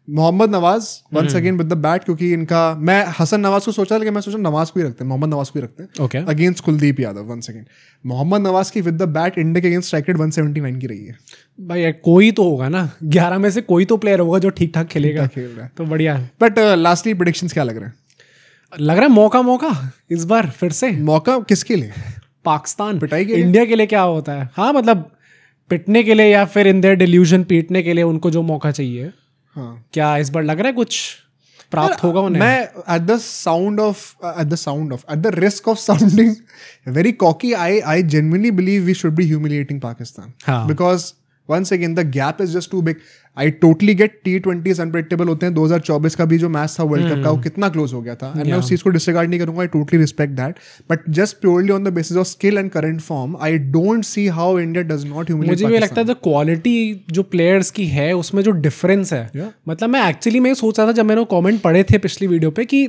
Mohammad Nawaz once again with the bat, क्योंकि इनका, मैं हसन नवाज को सोचा लेकिन मैं सोचा नवाज को ही रखते हैं, मोहम्मद नवाज को ही रखते हैं against Kuldeep Yadav. Once again Mohammad Nawaz की विद द बैट इंडिया के अगेंस्ट स्ट्राइक रेट 179 की रही है। भाई कोई तो होगा ना, 11 में से कोई तो प्लेयर होगा जो ठीक ठाक खेलेगा, तो बढ़िया। बट लास्टली प्रेडिक्शंस क्या लग रहा है? लग रहा है मौका इस बार फिर से। मौका किसके लिए? पाकिस्तान पिटाई के लिए। इंडिया के लिए क्या होता है, हाँ मतलब पिटने के लिए या फिर इन देयर डिल्यूजन पीटने के लिए उनको जो मौका चाहिए। हाँ। क्या इस बार लग रहा है कुछ प्राप्त होगा उन्हें? मैं at the risk of sounding very cocky, I genuinely believe we should be humiliating Pakistan. Because once again the gap is just too big. I totally get T20s unpredictable होते हैं। 2024 का भी जो मैच था वर्ल्ड कप का, वो कितना क्लोज हो गया था, एंड मैं उस चीज को डिसरिगार्ड नहीं करूंगा। I totally respect that, but just purely on the basis of skill and current form, I don't see how India does not humiliate Pakistan. मुझे भी लगता है द क्वालिटी जो प्लेयर्स की है उसमें जो डिफरेंस है, मतलब मैं एक्चुअली मैं सोच रहा था जब मैंने कमेंट पढ़े थे पिछली वीडियो पे कि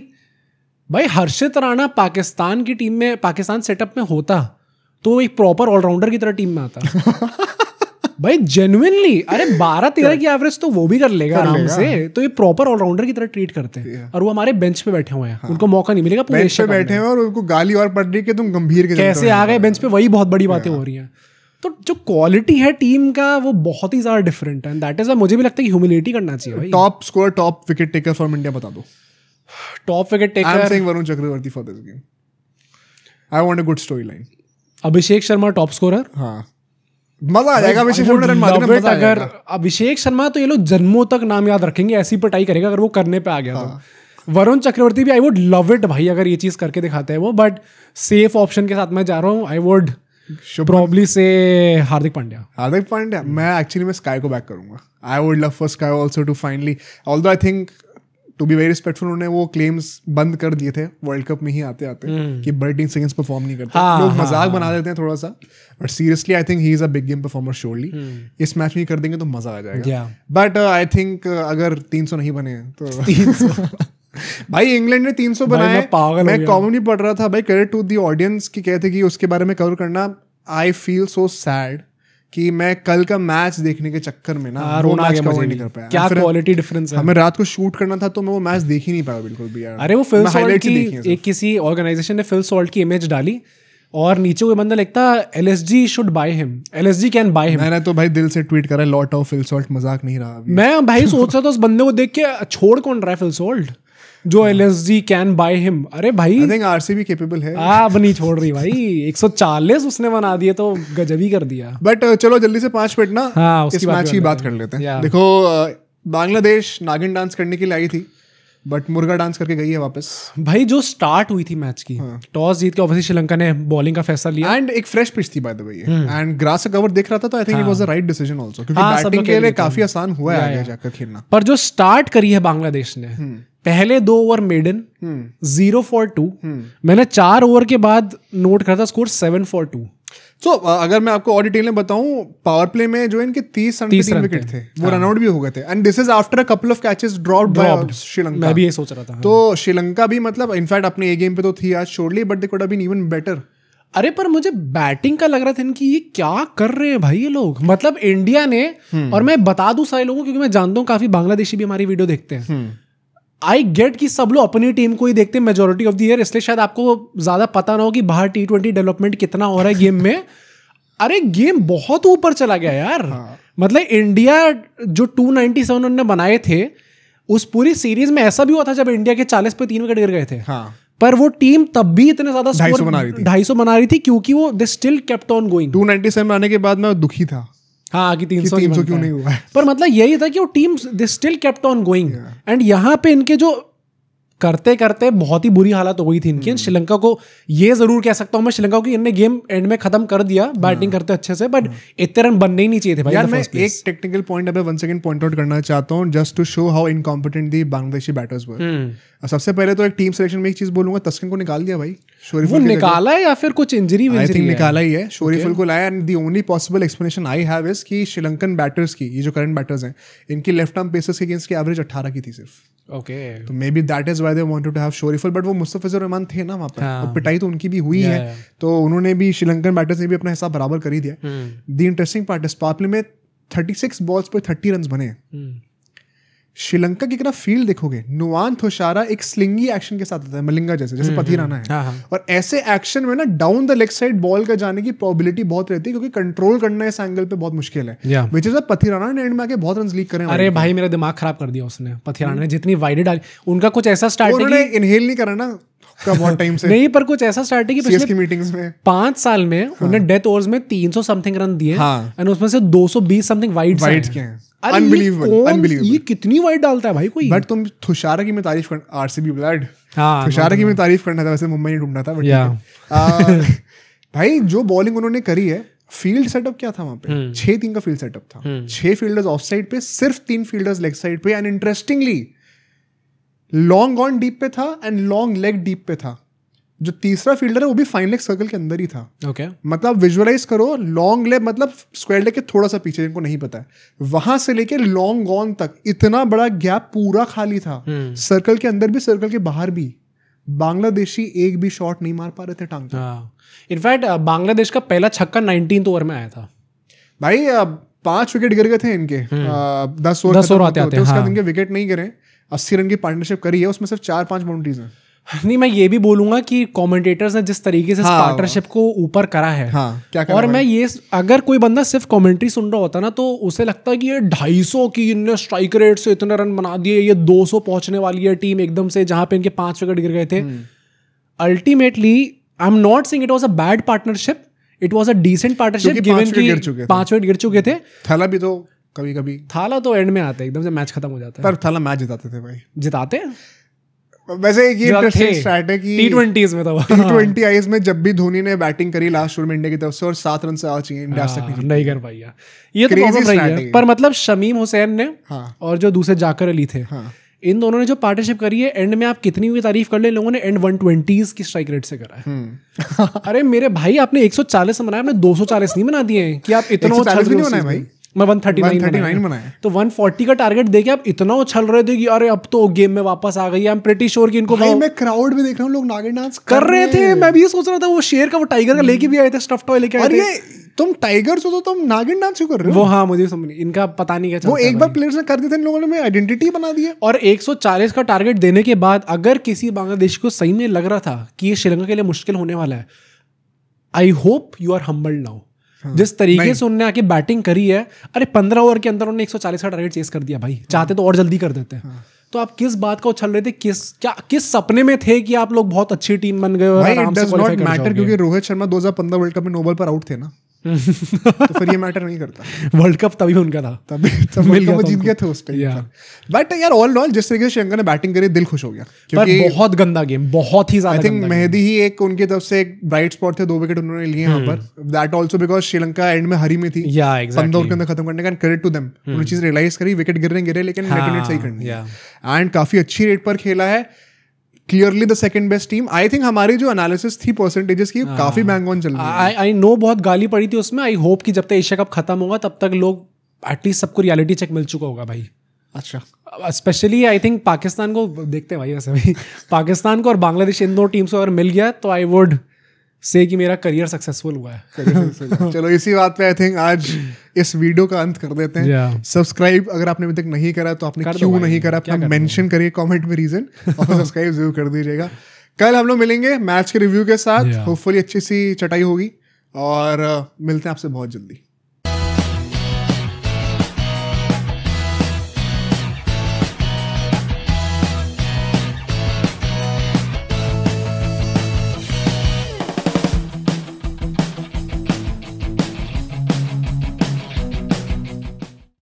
भाई हर्षित राणा पाकिस्तान की टीम में, पाकिस्तान सेटअप में होता तो एक प्रॉपर ऑलराउंडर की तरह टीम में आता। भाई जेन्युइनली, अरे 12-13 की एवरेज तो वो भी कर लेगा आराम से, तो ये प्रॉपर ऑलराउंडर की तरह ट्रीट करते हैं। और वो हमारे बेंच पे बैठे हुए हैं, उनको मौका नहीं मिलेगा। बेंच पे बैठे हैं और उनको गाली और पड़ रही है कि तुम गंभीर कैसे आ गए बेंच पे, वही बहुत बड़ी बातें हो रही हैं। तो जो क्वालिटी है टीम का वो बहुत ही ज्यादा डिफरेंट है, दैट इज व्हाई मुझे भी लगता है कि ह्यूमिलिटी करना चाहिए भाई। Top score, top wicket taker from India बता दो। Top wicket taker, I am saying Varun Chakravarthy for this game. I want a good story line. Abhishek Sharma top scorer, हाँ मजा आ जाएगा। अभिषेक शर्मा मजा अगर अभिषेक शर्मा तो ये लोग जन्मों तक नाम याद रखेंगे, ऐसी पिटाई करेगा अगर वो करने पे आ गया तो। वरुण चक्रवर्ती भी आई वुड लव इट भाई अगर ये चीज करके दिखाते हैं वो, बट सेफ ऑप्शन के साथ मैं जा रहा हूँ. आई वुड probably से हार्दिक पांड्या. मैं एक्चुअली मैं स्काई को बैक करूंगा. I would love for SKY also to finally, although I think to be very respectful, उन्होंने वो क्लेम्स बंद कर दिए थे वर्ल्ड कप में ही आते आते कि बड़ी टीम अगेंस्ट परफॉर्म नहीं करते. लोग मजाक बना देते हैं थोड़ा सा, but seriously I think he is a big game performer surely. इस मैच में कर देंगे तो मजा आ जाएगा. बट आई थिंक अगर 300 नहीं बने तो 300 भाई इंग्लैंड ने 300 बनाए. मैं कॉमन ही पढ़ रहा था भाई, क्रेडिट टू द ऑडियंस की कहते कि उसके बारे में कवर करना. आई फील सो सैड कि मैं कल का मैच देखने के चक्कर में ना वो मैच कवर नहीं कर पाया. क्या क्वालिटी डिफरेंस है. हमें रात को शूट करना था तो मैं वो मैच देख ही नहीं पाया बिल्कुल भी यार. अरे वो फिल सॉल्ट की एक किसी ऑर्गेनाइजेशन ने फिल सॉल्ट की इमेज डाली और नीचे वो बंदा लिखता LSG should by him, LSG can by him. मैंने तो भाई दिल से ट्वीट करा लॉट ऑफ फिल सॉल्ट, मजाक नहीं रहा. मैं भाई सोच रहा था उस बंदे को देख के छोड़ कौन रहा है फिल सॉल्ट जो LSG कैन बाय हिम. अरे भाई आई थिंक RCB कैपेबल है. अब नहीं छोड़ रही भाई. 140 उसने बना दिए तो गजब ही कर दिया. बट चलो जल्दी से 5 मिनट ना इस मैच की बात कर लेते हैं. देखो बांग्लादेश नागिन डांस करने के लिए आई थी बट मुर्गा डांस करके गई है वापस. भाई जो स्टार्ट हुई थी मैच की, टॉस जीत के ऑब्वियसली श्रीलंका ने बॉलिंग का फैसला लिया एंड एक फ्रेश पिच थी by the way and grass का कवर देख रहा था तो I think it was the right decision also क्योंकि बैटिंग के लिए काफी आसान हुआ है आगे जाकर खेलना. पर जो स्टार्ट करी है बांग्लादेश ने, पहले 2 ओवर मेडन 0 for 2. मैंने 4 ओवर के बाद नोट करा था स्कोर 7 for 2. तो अगर मैं आपको और डिटेल में बताऊं, पावर प्ले में जो इनके 30 रन के 3 विकेट थे वो रन आउट भी हो गए थे and this is after a couple of catches dropped by Sri Lanka. मैं भी ये सोच रहा था. तो श्रीलंका भी मतलब इनफैक्ट अपने ए गेम पे तो थी आज surely but they could have been even better. अरे पर मुझे बैटिंग का लग रहा था इनकी, ये क्या कर रहे हैं भाई ये लोग. मतलब इंडिया ने, और मैं बता दूं सारे लोगों क्योंकि मैं जानता हूँ काफी बांग्लादेशी भी हमारी वीडियो देखते हैं. आई गेट कि सब लोग अपनी टीम को ही देखते हैं मेजोरिटी ऑफ द ईयर, इसलिए शायद आपको ज्यादा पता ना हो कि बाहर T20 डेवलपमेंट कितना हो रहा है गेम में. अरे गेम बहुत ऊपर चला गया यार. मतलब इंडिया जो 297 उन्होंने बनाए थे उस पूरी सीरीज में ऐसा भी हुआ था जब इंडिया के 40 पे 3 विकेट गिर गए थे. पर वो टीम तब भी इतने ज्यादा 250 बना रही थी क्योंकि वो they still kept on going. 297 आने के बाद मैं दुखी था कि 300 क्यों नहीं हुआ. पर मतलब यही था कि वो team they still kept on going and यहाँ पे इनके जो करते करते बहुत ही बुरी हालत हो गई थी इनकी. श्रीलंका को ये जरूर कह सकता हूँ मैं, श्रीलंका को इनने गेम एंड में खत्म कर दिया बैटिंग करते अच्छे से, बट इतने रन बनने ही नहीं चाहिए थे भाई. यार मैं एक टेक्निकल पॉइंट अब वन सेकंड पॉइंट आउट करना चाहता हूँ just to show how incompetent the Bangladeshi batters were. सबसे पहले तो एक टीम सिलेक्शन में एक चीज बोलूंगा, तस्किन को निकाल दिया भाई. वो निकाला है या फिर कुछ इंजरी निकाला ही है. शोरीफुल को लाया and the only possible explanation I have is कि श्रीलंकन बैटर्स की, ये जो करंट बैटर्स हैं, इनकी लेफ्ट आर्म पेसर्स के अगेंस्ट की एवरेज 18 की थी सिर्फ. तो may be that is why they wanted to have Shoriful. But वो मुस्तफिजुर रहमान थे ना वहाँ पर, और पिटाई तो उनकी भी हुई है, तो उन्होंने भी श्रीलंकन बैटर्स ने भी अपना हिसाब बराबर कर ही दिया. The interesting part is power play में 36 बॉल्स पर 30 रन बने. श्रीलंका की अगर फील्ड देखोगे, नुआन थोशारा एक स्लिंगी एक्शन के साथ आता है मलिंगा जैसे पथिराना है, और ऐसे एक्शन में ना down the leg side ball का जाने की प्रोबेबिलिटी बहुत रहती है क्योंकि कंट्रोल करना इस एंगल पे बहुत मुश्किल है. व्हिच इज पथिराना ने एंड में आके बहुत रन लीक करे. अरे भाई मेरा दिमाग खराब कर दिया उसने, पथिराना ने जितनी वाइड डाली. उनका कुछ ऐसा स्टार्टिंग, उन्होंने इनहेल नहीं करा ना बहुत टाइम से. नहीं, पर कुछ ऐसा स्टार्ट है कि पिछले मीटिंग्स में 5 साल में उन्होंने डेथ ओवर्स में 300 समथिंग रन दिए एंड उसमें से 220 समथिंग वाइड्स के हैं. अनबिलीवेबल. ये कितनी वाइड डालता है भाई कोई. बट तुम थुशारा की मैं तारीफ कर, RCB ब्लड, थुशारा की मैं तारीफ करना था, वैसे मुंबई नहीं ढूंढना था. भाई जो बॉलिंग उन्होंने करी है, फील्ड सेटअप क्या था वहां पे? 6-3 का फील्ड सेटअप था. 6 फील्डर्स ऑफ साइड पे, सिर्फ 3 फील्डर्स लेग साइड पे, and interestingly long on deep पे था एंड लॉन्ग लेग डीप पे था. जो तीसरा फील्डर है वो भी फाइन लेग सर्कल के अंदर ही था. मतलब विजुअलाइज करो, लॉन्ग लेग मतलब स्क्वायर लेग के थोड़ा सा पीछे, जिनको नहीं पता है, वहां से लेके लॉन्ग ऑन तक इतना बड़ा गैप पूरा खाली था. सर्कल के अंदर भी सर्कल के बाहर भी. बांग्लादेशी एक भी शॉट नहीं मार पा रहे थे टांग पे. इनफैक्ट बांग्लादेश का पहला छक्का 19th ओवर में आया था भाई. 5 विकेट गिर गए थे इनके 10 ओवर आते उसके बाद इनके विकेट नहीं गिरे. 80 रन की पार्टनरशिप करी है, उसमें सिर्फ 4-5 बाउंड्रीज हैं. नहीं, मैं ये भी बोलूंगा कि कमेंटेटर्स ने जिस तरीके से पार्टनरशिप को ऊपर करा है, क्या और मैं ये, अगर कोई बंदा सिर्फ कमेंट्री सुन रहा होता ना तो उसे लगता है कि ये 250 की इनने स्ट्राइक रेट से इतने रन बना दिए, ये 200 पहुंचने वाली है टीम एकदम से, जहां पे इनके 5 विकेट गिर गए थे. Ultimately I am not saying it was a bad partnership, it was a decent partnership given कि 5 विकेट गिर चुके थे. थाला भी तो कभी-कभी, थाला तो एंड में आते एकदम से मैच खत्म हो जाता है. पर थाला मैच जिताते थे भाई. जिताते वैसे एक इंटरेस्टिंग स्टैट है कि T20s में तो T20 में जब भी धोनी ने बैटिंग करी लास्ट टूर में इंडिया की तरफ से और 7 रन से आउट चाहिए इंडिया तक नहीं कर पाई। ये तो प्रॉब्लम रही है। पर मतलब शमीम हुसैन ने और जो दूसरे जाकर अली थे, इन दोनों ने जो पार्टनरशिप करी है, एंड में आप कितनी भी तारीफ कर ले, लोगों ने एंड 120s की स्ट्राइक रेट से करा है। अरे मेरे भाई, आपने 140 बनाया, आपने 240 नहीं बना दिए कि आप इतना उछल रहे हो भाई। मैं 139 बनाया, तो 140 का टारगेट देके आप इतना उछल रहे थे कि अरे अब तो गेम में वापस आ गई। आई एम प्रीटी श्योर कि इनको भाई मैं क्राउड में देख रहा हूँ लोग नागिन डांस कर रहे थे। मैं भी सोच रहा था वो शेर का, वो टाइगर का लेके भी आए थे, स्टफ्ड टॉय लेके आए थे। तुम टाइगर्स हो तो तुम नागिन डांस क्यों कर रहे हो? वो हाँ, मुझे समझ इनका पता नहीं क्या। वो एक बार प्लेयर्स ने कर दिया था, इन लोगों ने आइडेंटिटी बना दी है। और 140 का टारगेट देने के बाद अगर किसी बांग्लादेश को सही में लग रहा था कि ये श्रीलंका के लिए मुश्किल होने वाला है, I hope you are humbled now. जिस तरीके से उन्होंने आके बैटिंग करी है, अरे 15 ओवर के अंदर उन्होंने 140 का टारगेट चेस कर दिया भाई। चाहते तो और जल्दी कर देते हैं। तो आप किस बात का उछल रहे थे? किस सपने में थे कि आप लोग बहुत अच्छी टीम बन गए और आराम से क्वालीफाई कर जाओगे? क्योंकि रोहित शर्मा 2015 वर्ल्ड कप में नोबल पर आउट थे ना। तो फिर ये मैटर नहीं करता। वर्ल्ड कप तभी उनका था, तभी वो जीत गए थे उस टाइम। बट यार ऑल ऑल जिस तरीके से श्रीलंका ने बैटिंग करी, दिल खुश हो गया। पर बहुत गंदा गेम, बहुत ही ज्यादा। आई थिंक मेहदी ही एक उनकी तरफ से एक ब्राइट स्पॉट थे, 2 विकेट उन्होंने लिए यहाँ पर। That also because Sri Lanka and में हरी में थी 15 ओवर के अंदर खत्म करने का। क्रेडिट टू देम, उन्होंने चीज रियलाइज करी, विकेट गिरे लेकिन नेट सही करनी है एंड काफी अच्छी रेट पर खेला है। Clearly the second best team. I think हमारी जो एनालिसिस थी परसेंटेजेस की, काफी बैंग ऑन चल रही है। आई नो बहुत गाली पड़ी थी उसमें। आई होप कि जब तक एशिया कप खत्म होगा तब तक लोग एटलीस्ट सबको रियलिटी चेक मिल चुका होगा भाई। अच्छा, स्पेशली आई थिंक पाकिस्तान को देखते हैं भाई। वैसे भाई पाकिस्तान को और बांग्लादेश, इन 2 टीम्स को अगर मिल गया तो आई वुड से कि मेरा करियर सक्सेसफुल हुआ है। चलो इसी बात पे आई थिंक आज इस वीडियो का अंत कर देते हैं। सब्सक्राइब अगर आपने अभी तक नहीं करा तो आपने क्यों नहीं करा, अपना मेंशन करिए कमेंट में रीजन, और सब्सक्राइब जरूर कर दीजिएगा। कल हम लोग मिलेंगे मैच के रिव्यू के साथ। होपफुली अच्छी सी चटाई होगी और मिलते हैं आपसे बहुत जल्दी।